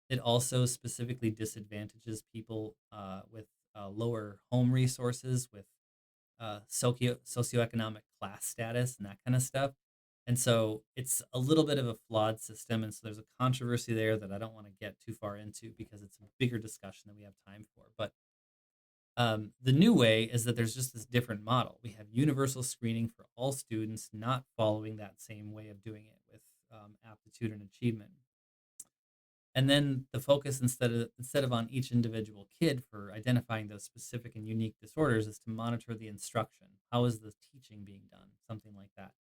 It also specifically disadvantages people with lower home resources, with socioeconomic class status and that kind of stuff. And so it's a little bit of a flawed system. And so there's a controversy there that I don't want to get too far into because it's a bigger discussion than we have time for. But the new way is that there's just this different model. We have universal screening for all students, not following that same way of doing it with aptitude and achievement. And then the focus instead of on each individual kid for identifying those specific and unique disorders is to monitor the instruction. How is the teaching being done? Something like that.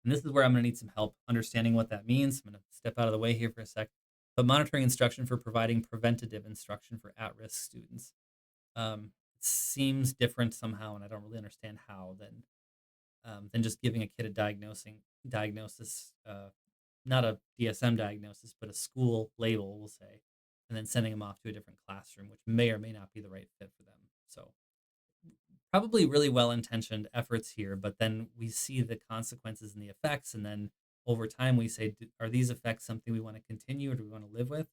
And this is where I'm going to need some help understanding what that means. I'm going to step out of the way here for a sec. But monitoring instruction for providing preventative instruction for at-risk students. It seems different somehow, and I don't really understand how than just giving a kid a diagnosis, not a DSM diagnosis, but a school label, we'll say, and then sending them off to a different classroom, which may or may not be the right fit for them. So probably really well intentioned efforts here, but then we see the consequences and the effects, and then over time we say, are these effects something we want to continue or do we want to live with?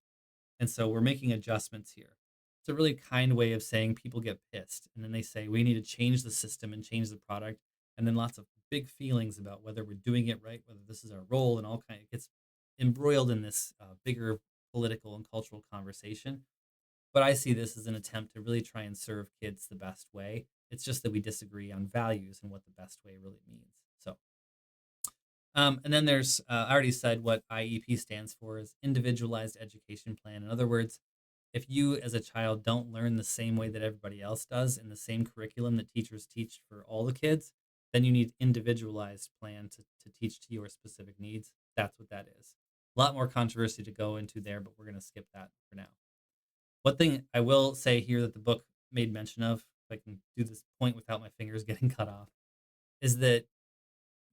And so we're making adjustments here. It's a really kind way of saying people get pissed. And then they say, we need to change the system and change the product. And then lots of big feelings about whether we're doing it right, whether this is our role, and all kind of gets embroiled in this bigger political and cultural conversation. But I see this as an attempt to really try and serve kids the best way. It's just that we disagree on values and what the best way really means. So and then there's, I already said what IEP stands for is Individualized Education Plan. In other words, if you as a child don't learn the same way that everybody else does in the same curriculum that teachers teach for all the kids, then you need individualized plan to teach to your specific needs. That's what that is. A lot more controversy to go into there, but we're going to skip that for now. One thing I will say here that the book made mention of, if I can do this point without my fingers getting cut off, is that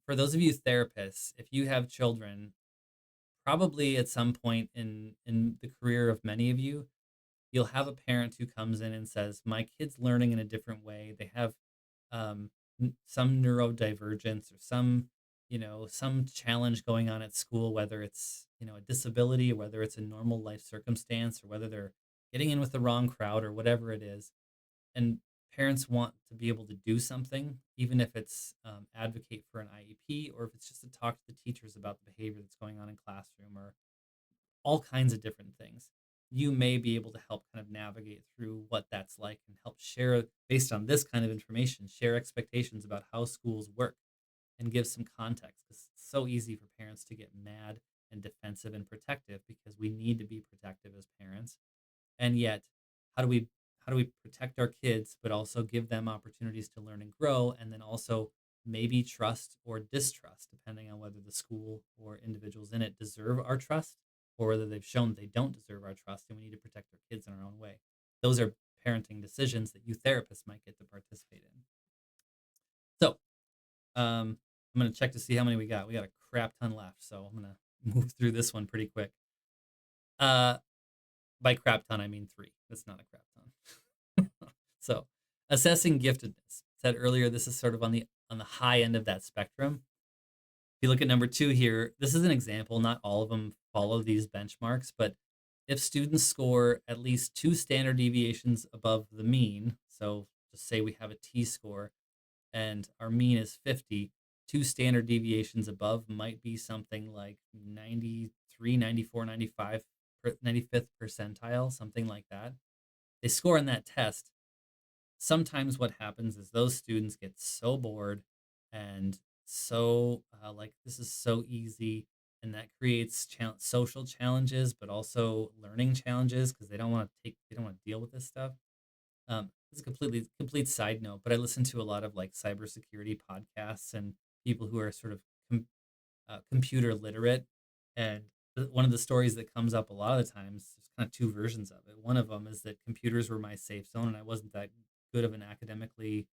for those of you therapists, if you have children, probably at some point in the career of many of you, you'll have a parent who comes in and says, "My kid's learning in a different way. They have um, some neurodivergence or some challenge going on at school, whether it's a disability, or whether it's a normal life circumstance, or whether they're getting in with the wrong crowd or whatever it is." And parents want to be able to do something, even if it's advocate for an IEP, or if it's just to talk to the teachers about the behavior that's going on in classroom, or all kinds of different things. You may be able to help kind of navigate through what that's like and help share, based on this kind of information, share expectations about how schools work and give some context, because it's so easy for parents to get mad and defensive and protective, because we need to be protective as parents. And yet, how do we protect our kids but also give them opportunities to learn and grow, and then also maybe trust or distrust, depending on whether the school or individuals in it deserve our trust, or whether they've shown they don't deserve our trust and we need to protect our kids in our own way. Those are parenting decisions that you therapists might get to participate in. So I'm going to check to see how many we got. We got a crap ton left, so I'm going to move through this one pretty quick. uh by crap ton, I mean three. That's not a crap ton. So, assessing giftedness. Said earlier, this is sort of on the high end of that spectrum. If you look at number two here, this is an example. Not all of them follow these benchmarks, but if students score at least two standard deviations above the mean, so just say we have a T score and our mean is 50, two standard deviations above might be something like 93, 94, 95, 95th percentile, something like that. They score on that test. Sometimes what happens is those students get so bored and so like this is so easy, and that creates social challenges, but also learning challenges, because they don't want to deal with this stuff. It's a complete side note, but I listen to a lot of like cybersecurity podcasts and people who are sort of computer literate. And one of the stories that comes up a lot of the times, there's kind of two versions of it. One of them is that computers were my safe zone, and I wasn't academically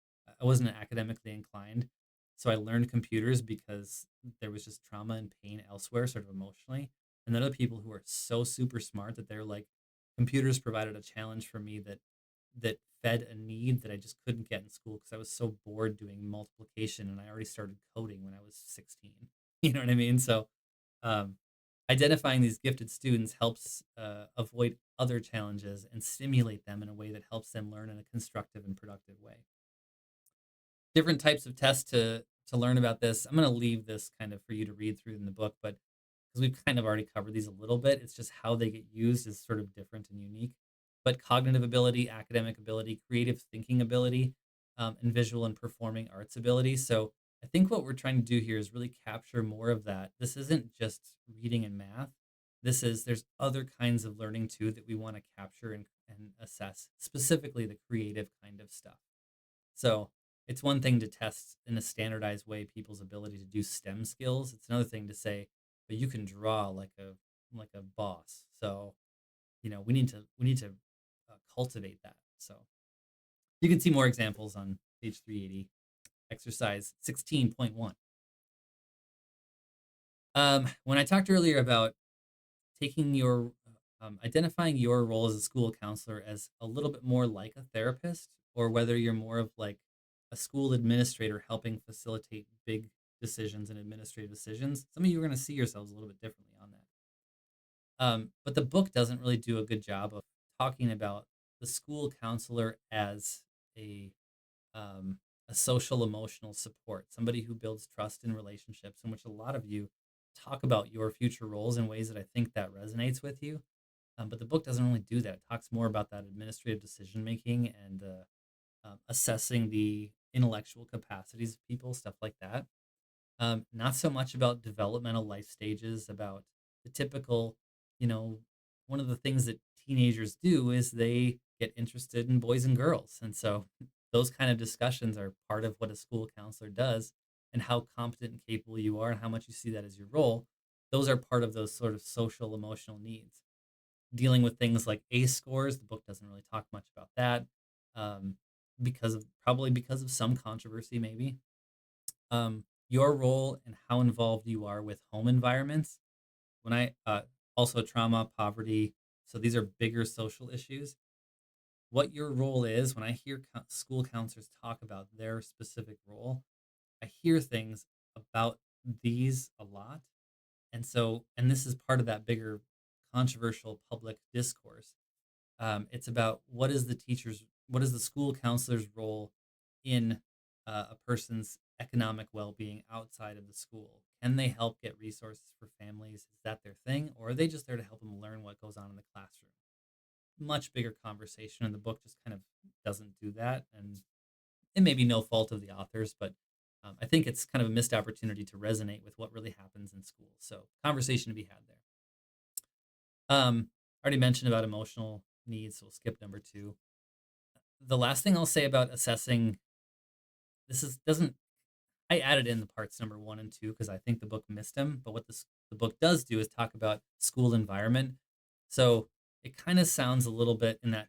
inclined. So I learned computers because there was just trauma and pain elsewhere, sort of emotionally. And then other people who are so super smart that they're like, computers provided a challenge for me that fed a need that I just couldn't get in school, because I was so bored doing multiplication and I already started coding when I was 16. You know what I mean? So, um, identifying these gifted students helps avoid other challenges and stimulate them in a way that helps them learn in a constructive and productive way. Different types of tests to learn about this. I'm going to leave this kind of for you to read through in the book, but because we've kind of already covered these a little bit, it's just how they get used is sort of different and unique. But cognitive ability, academic ability, creative thinking ability, and visual and performing arts ability. So I think what we're trying to do here is really capture more of that. This isn't just reading and math. There's other kinds of learning too that we want to capture and assess, specifically the creative kind of stuff. So it's one thing to test in a standardized way people's ability to do STEM skills. It's another thing to say, but you can draw like a boss. So we need to cultivate that. So you can see more examples on page 380, exercise 16.1. When I talked earlier about taking your identifying your role as a school counselor as a little bit more like a therapist, or whether you're more of like a school administrator helping facilitate big decisions and administrative decisions, some of you are going to see yourselves a little bit differently on that. But the book doesn't really do a good job of talking about the school counselor as a a social emotional support, somebody who builds trust in relationships, in which a lot of you talk about your future roles in ways that I think that resonates with you. But the book doesn't really do that. It talks more about that administrative decision making and assessing the intellectual capacities of people, stuff like that. Not so much about developmental life stages, about the typical, you know, one of the things that teenagers do is they get interested in boys and girls. And so those kind of discussions are part of what a school counselor does, and how competent and capable you are and how much you see that as your role. Those are part of those sort of social emotional needs. Dealing with things like ACE scores, the book doesn't really talk much about that, um, because of some controversy, maybe. Your role and how involved you are with home environments. When I Also trauma, poverty. So these are bigger social issues. What your role is, when I hear school counselors talk about their specific role, I hear things about these a lot. And this is part of that bigger controversial public discourse. It's about what is the school counselor's role in a person's economic well-being outside of the school. Can they help get resources for families? Is that their thing, or are they just there to help them learn what goes on in the classroom? Much bigger conversation, and the book just kind of doesn't do that. And it may be no fault of the authors, but I think it's kind of a missed opportunity to resonate with what really happens in school. So conversation to be had there. I already mentioned about emotional needs, so we'll skip number two. The last thing I'll say about assessing, this is doesn't I added in the parts number one and two because I think the book missed them. But what the book does do is talk about school environment. So it kind of sounds a little bit in that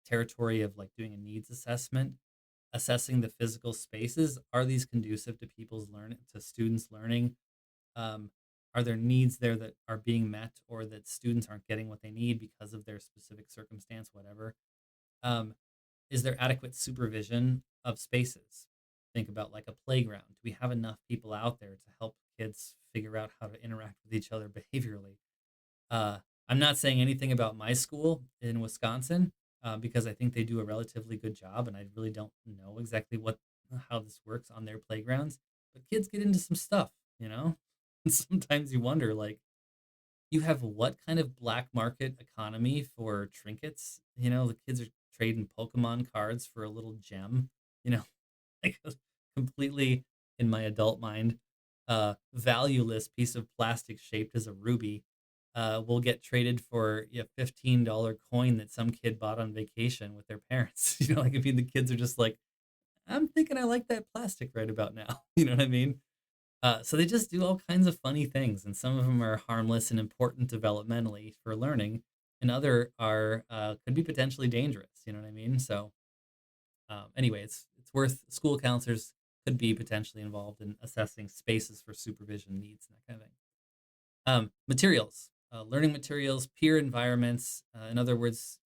territory of like doing a needs assessment, assessing the physical spaces. Are these conducive to people's learning, to students learning? Um, are there needs there that are being met, or that students aren't getting what they need because of their specific circumstance, whatever? Um, is there adequate supervision of spaces? Think about like a playground. Do we have enough people out there to help kids figure out how to interact with each other behaviorally? Uh, I'm not saying anything about my school in Wisconsin because I think they do a relatively good job, and I really don't know exactly what how this works on their playgrounds. But kids get into some stuff, you know. And sometimes you wonder, like, you have what kind of black market economy for trinkets? You know, the kids are trading Pokemon cards for a little gem. You know, like a completely in my adult mind, valueless piece of plastic shaped as a ruby will get traded for a $15 coin that some kid bought on vacation with their parents. You know, like if the kids are just like, I'm thinking I like that plastic right about now. You know what I mean? So they just do all kinds of funny things, and some of them are harmless and important developmentally for learning, and other are could be potentially dangerous. You know what I mean? So anyway, it's worth school counselors could be potentially involved in assessing spaces for supervision needs and that kind of thing. Materials, learning materials, peer environments. In other words,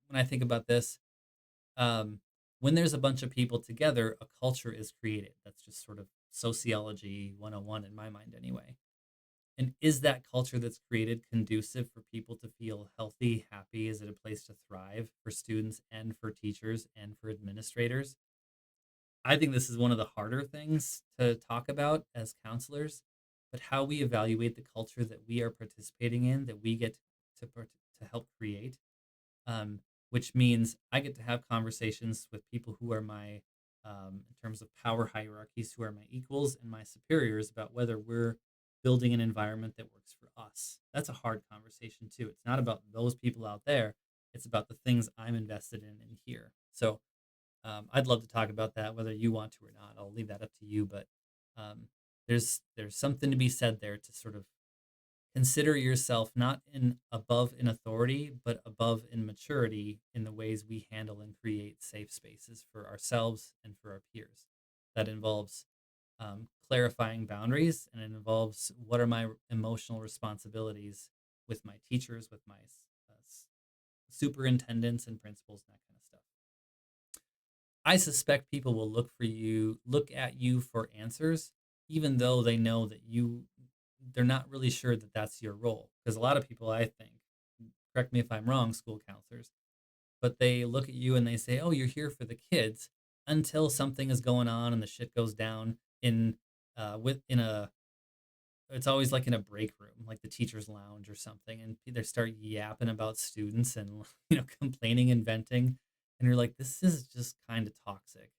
when I think about this, um, when there's a bunch of people together, a culture is created. That's just sort of sociology 101 in my mind, anyway. And is that culture that's created conducive for people to feel healthy, happy? Is it a place to thrive for students and for teachers and for administrators? I think this is one of the harder things to talk about as counselors, but how we evaluate the culture that we are participating in, that we get to help create, um, which means I get to have conversations with people who are my, in terms of power hierarchies, who are my equals and my superiors about whether we're building an environment that works for us. That's a hard conversation too. It's not about those people out there. It's about the things I'm invested in here. So I'd love to talk about that, whether you want to or not. I'll leave that up to you. But there's something to be said there to sort of consider yourself not in above in authority, but above in maturity in the ways we handle and create safe spaces for ourselves and for our peers. That involves clarifying boundaries, and it involves what are my emotional responsibilities with my teachers, with my superintendents and principals, and that kind of stuff. I suspect people will look at you for answers, even though they know that they're not really sure that that's your role. Because a lot of people, I think, correct me if I'm wrong, school counselors, but they look at you and they say, "Oh, you're here for the kids," until something is going on and the shit goes down in a. It's always like in a break room, like the teacher's lounge or something, and they start yapping about students and complaining and venting, and you're like, "This is just kind of toxic."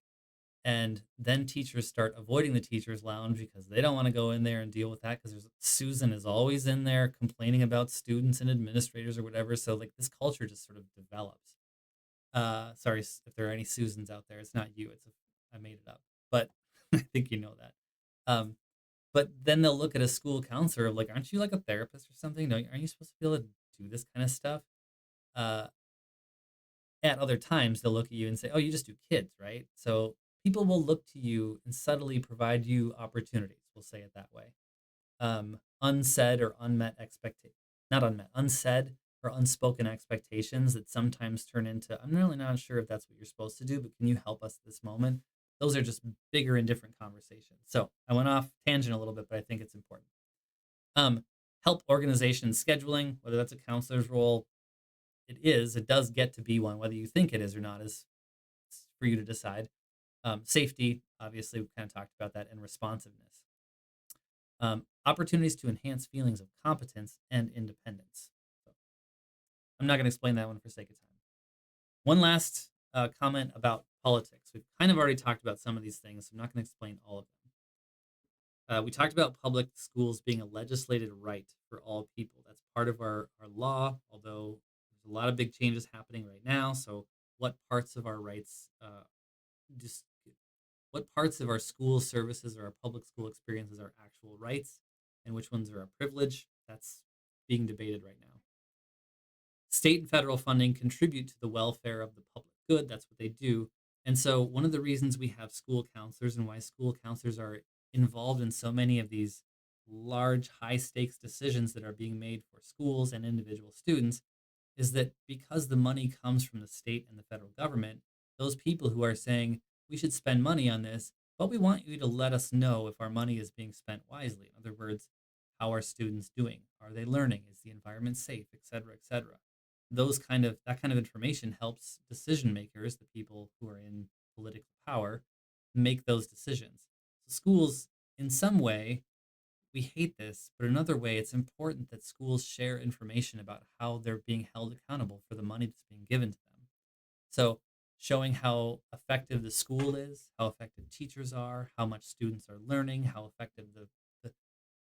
And then teachers start avoiding the teachers lounge because they don't want to go in there and deal with that because there's Susan is always in there complaining about students and administrators or whatever. So like this culture just sort of develops. Sorry if there are any Susans out there. It's not you. I made it up, but I think you know that. Um, but then they'll look at a school counselor like, aren't you like a therapist or something? No, aren't you supposed to be able to do this kind of stuff? Uh, at other times, they'll look at you and say, "Oh, you just do kids, right?" So people will look to you and subtly provide you opportunities. We'll say it that way. Unsaid or unmet expectations, not unmet, unsaid or unspoken expectations that sometimes turn into, I'm really not sure if that's what you're supposed to do, but can you help us at this moment? Those are just bigger and different conversations. So I went off tangent a little bit, but I think it's important. Um, Help organization scheduling, whether that's a counselor's role, it does get to be one, whether you think it is or not, is for you to decide. Safety, obviously, we kind of talked about that, and responsiveness. Opportunities to enhance feelings of competence and independence. So I'm not going to explain that one for sake of time. One last comment about politics. We've kind of already talked about some of these things, so I'm not going to explain all of them. We talked about public schools being a legislated right for all people. That's part of our law, although there's a lot of big changes happening right now. So, what parts of our rights, just what parts of our school services or our public school experiences are actual rights, and which ones are a privilege? That's being debated right now. State and federal funding contribute to the welfare of the public good. That's what they do. And so, one of the reasons we have school counselors and why school counselors are involved in so many of these large, high stakes decisions that are being made for schools and individual students is that because the money comes from the state and the federal government, those people who are saying we should spend money on this, but we want you to let us know if our money is being spent wisely. In other words, how are students doing? Are they learning? Is the environment safe, et cetera, et cetera? That kind of information helps decision makers, the people who are in political power, make those decisions. So schools, in some way, we hate this, but another way, it's important that schools share information about how they're being held accountable for the money that's being given to them. So, showing how effective the school is, how effective teachers are, how much students are learning, how effective the,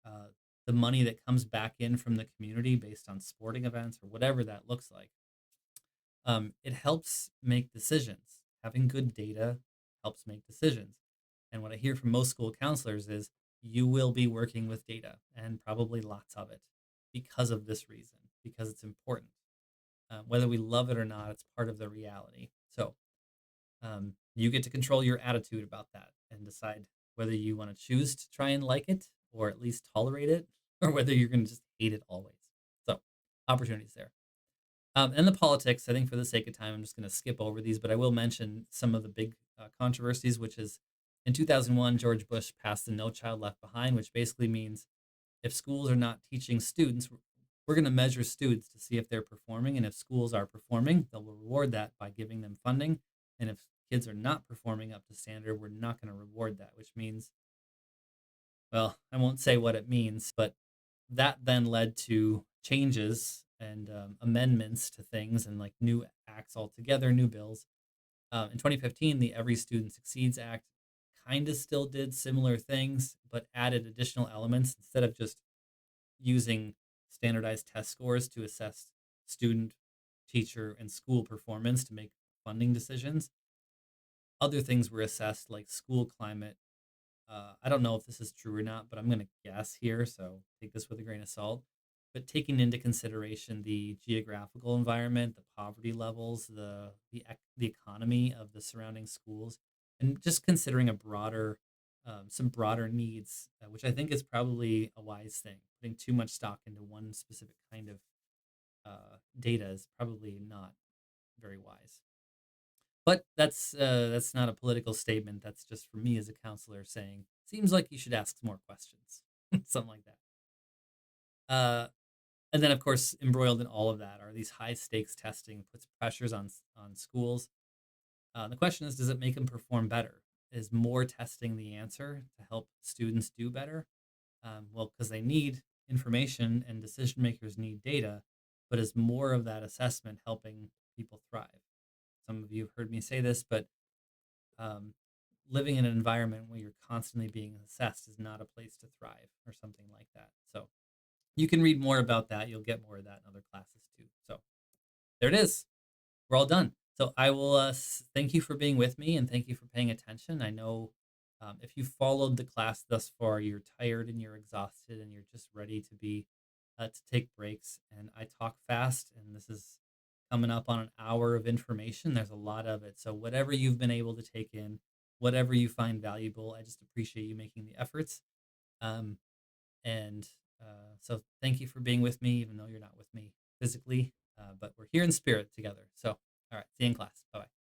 uh, the money that comes back in from the community based on sporting events or whatever that looks like. It helps make decisions. Having good data helps make decisions. And what I hear from most school counselors is you will be working with data and probably lots of it because of this reason, because it's important. Whether we love it or not, it's part of the reality. So you get to control your attitude about that and decide whether you want to choose to try and like it or at least tolerate it or whether you're going to just hate it always. So opportunities there. And the politics, I think for the sake of time, I'm just going to skip over these, but I will mention some of the big controversies, which is in 2001, George Bush passed the No Child Left Behind, which basically means if schools are not teaching students, we're going to measure students to see if they're performing. And if schools are performing, they'll reward that by giving them funding. And if kids are not performing up to standard, we're not going to reward that, which means, well, I won't say what it means, but that then led to changes and amendments to things and like new acts altogether, new bills. In 2015, the Every Student Succeeds Act kind of still did similar things, but added additional elements instead of just using standardized test scores to assess student, teacher, and school performance to make funding decisions. Other things were assessed like school climate. I don't know if this is true or not, but I'm going to guess here, so take this with a grain of salt. But taking into consideration the geographical environment, the poverty levels, the economy of the surrounding schools, and just considering some broader needs, which I think is probably a wise thing. Putting too much stock into one specific kind of data is probably not very wise. But that's not a political statement. That's just for me as a counselor saying, seems like you should ask more questions, something like that. And then, of course, embroiled in all of that are these high stakes testing puts pressures on schools. The question is, does it make them perform better? Is more testing the answer to help students do better? Well, because they need information and decision makers need data, but is more of that assessment helping people thrive? Some of you have heard me say this, but um, living in an environment where you're constantly being assessed is not a place to thrive or something like that. So you can read more about that. You'll get more of that in other classes too. So there it is. We're all done. So I will thank you for being with me and thank you for paying attention. I know if you followed the class thus far, you're tired and you're exhausted and you're just ready to take breaks. And I talk fast, and this is coming up on an hour of information. There's a lot of it. So whatever you've been able to take in, whatever you find valuable. I just appreciate you making the efforts. Um, and so thank you for being with me, even though you're not with me physically, but we're here in spirit together. So, all right, see you in class. Bye bye.